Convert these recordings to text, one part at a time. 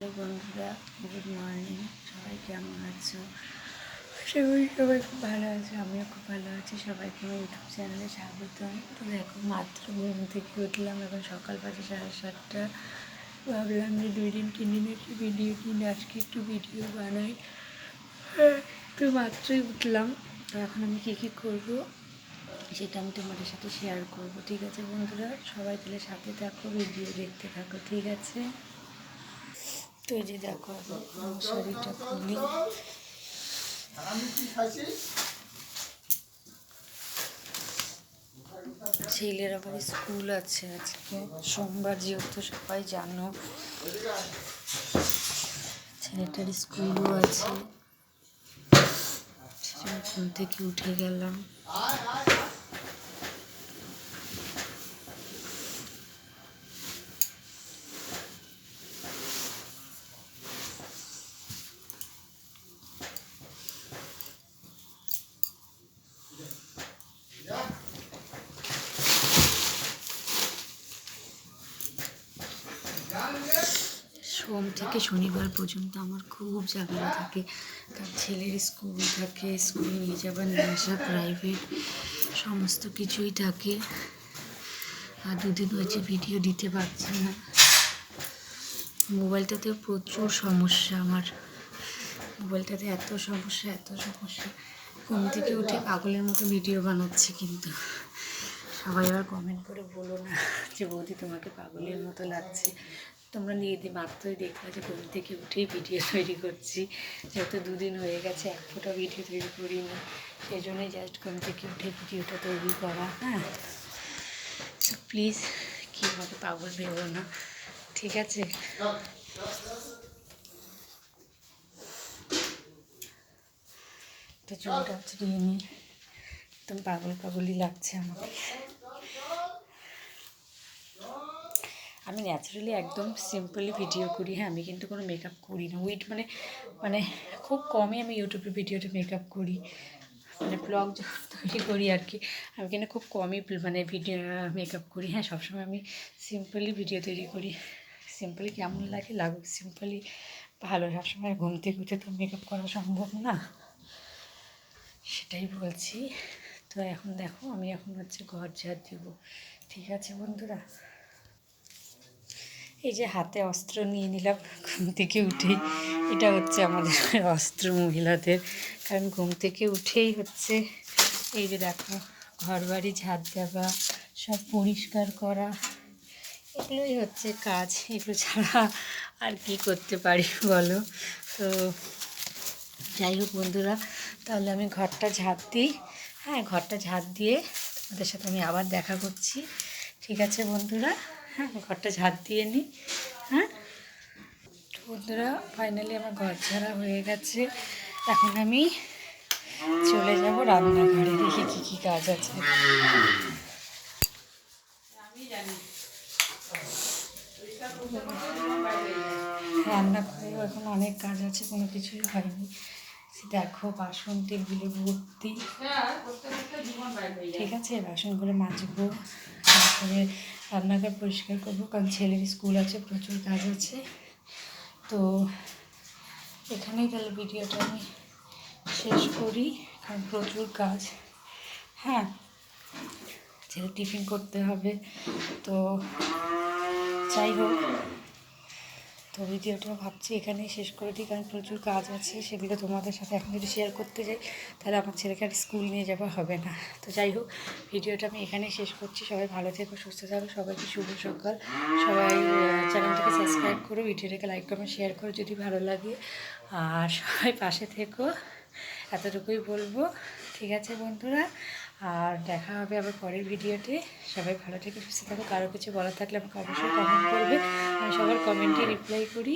Hello বন্ধুরা, good morning. সবাই কেমন আছো? সবাই খুব ভালো আছে, আমিও খুব ভালো আছি। সবাইকে আমার ইউটিউব চ্যানেলে স্বাগতম। তো দেখো, মাত্র ঘুম থেকে উঠলাম, এখন সকাল বাজে 7:30। ভাবলাম যে 2 দিন 3 দিন একটু ভিডিও কিনে আজকে একটু ভিডিও বানাই। তো মাত্রই উঠলাম, তো এখন আমি কী করবো সেটা আমি তোমাদের সাথে শেয়ার করব। ঠিক আছে বন্ধুরা, সবাই তাহলে সাথে থাকো, ভিডিও দেখতে থাকো, ঠিক আছে? তো এই যে দেখো, আমার শরীরটা খুলি। ছেলের আবার স্কুল আছে আজকে, সোমবার, যেহেতু সবাই জানো। ছেলেটার স্কুলও আছে, ঘুম থেকে উঠে গেলাম। সোম থেকে শনিবার পর্যন্ত আমার খুব ঝামেলা থাকে, কারণ ছেলের স্কুল থাকে, স্কুলে নিয়ে যাবার নিয়ে আসা, প্রাইভেট সমস্ত কিছুই থাকে। আর 2 দিন হয়েছে ভিডিও দিতে পারছি না। মোবাইলটাতেও প্রচুর সমস্যা আমার, মোবাইলটাতে এত সমস্যা ঘুম থেকে উঠে পাগলের মতো ভিডিও বানাচ্ছি, কিন্তু সবাই আবার কমেন্ট করে বলো না যে বৌদি তোমাকে পাগলের মতো লাগছে। তোমরা মাত্রই দেখলে যে ঘুম থেকে উঠেই ভিডিও তৈরি করছি, যেহেতু 2 দিন হয়ে গেছে এক ফোঁটা ভিডিও তৈরি করিনি, সেই জন্যই জাস্ট ঘুম থেকে উঠে ভিডিওটা তৈরি করা। হ্যাঁ, তো প্লিজ কি আমাকে পাগল ভেবো না, ঠিক আছে? তো চুলটা ছিঁড়িয়ে নিই, একদম পাগলই লাগছে আমাকে। আমি ন্যাচারালি একদম সিম্পলি ভিডিও করি। হ্যাঁ, আমি কিন্তু কোনো মেকআপ করি না। মানে মানে খুব কমই আমি ইউটিউবে ভিডিওতে মেকআপ করি, মানে ব্লগ তৈরি করি আর কি। আমি কিন্তু খুব কমই মানে ভিডিও মেকআপ করি। হ্যাঁ, সবসময় আমি সিম্পলি ভিডিও তৈরি করি। সিম্পলি কেমন লাগুক, সিম্পলি ভালো। সবসময় ঘুম থেকে উঠে তো মেকআপ করা সম্ভব না, সেটাই বলছি। তো এখন দেখো, আমি এখন ঘর ঝাড় দিব, ঠিক আছে বন্ধুরা? এই যে হাতে অস্ত্র নিয়ে নিলাম ঘুম থেকে উঠেই, এটা হচ্ছে আমাদের অস্ত্র মহিলাদের। কারণ ঘুম থেকে উঠেই এই যে দেখো, ঘর বাড়ি ঝাড় দেওয়া, সব পরিষ্কার করা, এগুলোই হচ্ছে কাজ। এগুলো ছাড়া আর কি করতে পারি বলো? তো যাই হোক বন্ধুরা, তাহলে আমি ঘরটা ঝাড় দিই। হ্যাঁ, ঘরটা ঝাড় দিয়ে তোমাদের সাথে আমি আবার দেখা করছি, ঠিক আছে বন্ধুরা? হ্যাঁ, ঘরটা ঝাড় দিয়ে নিই। হ্যাঁ বন্ধুরা, ফাইনালি আমার ঘর ঝাড়া হয়ে গেছে। এখন আমি চলে যাব রান্নাঘরে, দেখি কী কাজ আছে। রান্নাঘরেও এখন অনেক কাজ আছে, কোনো কিছুই হয়নি। দেখো, বাসন টেবিলে ভর্তি। ঠিক আছে, বাসনগুলো মাজবো, তারপরে রান্নাঘর পরিষ্কার করবো, কারণ ছেলের স্কুল আছে, প্রচুর কাজ আছে। তো এখানেই তাহলে ভিডিওটা আমি শেষ করি, কারণ প্রচুর কাজ। হ্যাঁ, ছেলে টিফিন করতে হবে। তো যাই হোক, তো ভিডিওটা ভাবছি এখানেই শেষ করে দিই, কারণ প্রচুর কাজ আছে, সেগুলো তোমাদের সাথে এখন যদি শেয়ার করতে যাই তাহলে আমার ছেলেকে আর স্কুল নিয়ে যাওয়া হবে না। তো যাই হোক, ভিডিওটা আমি এখানেই শেষ করছি। সবাই ভালো থেকো, সুস্থ থাকো, সবাইকে শুভ সকাল। সবাই চ্যানেলটাকে সাবস্ক্রাইব করো, ভিডিওটাকে লাইক কমেন্ট শেয়ার করো যদি ভালো লাগে, আর সবাই পাশে থেকো, এতটুকুই বলবো, ঠিক আছে বন্ধুরা? আর দেখা হবে আবার পরের ভিডিওতে। সবাই ভালো থেকে সুস্থ থাকো। কারো কিছু বলার থাকলে আমাকে অবশ্যই কমেন্ট করবে, আমি সবার কমেন্টে রিপ্লাই করি।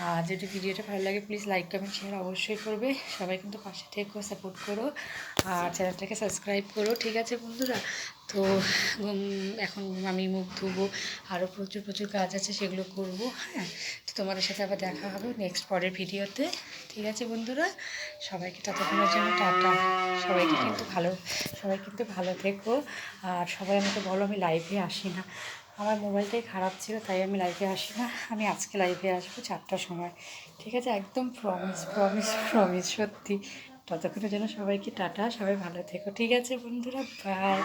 আর যদি ভিডিওটা ভালো লাগে প্লিজ লাইক কমেন্ট শেয়ার অবশ্যই করবে। সবাই কিন্তু পাশে থেকো, সাপোর্ট করো, আর চ্যানেলটাকে সাবস্ক্রাইব করো, ঠিক আছে বন্ধুরা? তো এখন আমি মুখ ধুবো, আরও প্রচুর কাজ আছে, সেগুলো করবো। হ্যাঁ, তো তোমাদের সাথে আবার দেখা হবে নেক্সট পরের ভিডিওতে, ঠিক আছে বন্ধুরা? সবাইকে ততক্ষণের জন্য টাটা। সবাই কিন্তু ভালো থেকো। আর সবাই আমাকে বলো আমি লাইভে আসি না, আমার মোবাইলটাই খারাপ ছিল, তাই আমি লাইভে আসি না। আমি আজকে লাইভে আসবো 4টার সময়, ঠিক আছে? একদম প্রমিস প্রমিস প্রমিস, সত্যি। ততক্ষণের জন্য সবাইকে টাটা, সবাই ভালো থেকো, ঠিক আছে বন্ধুরা? বাই।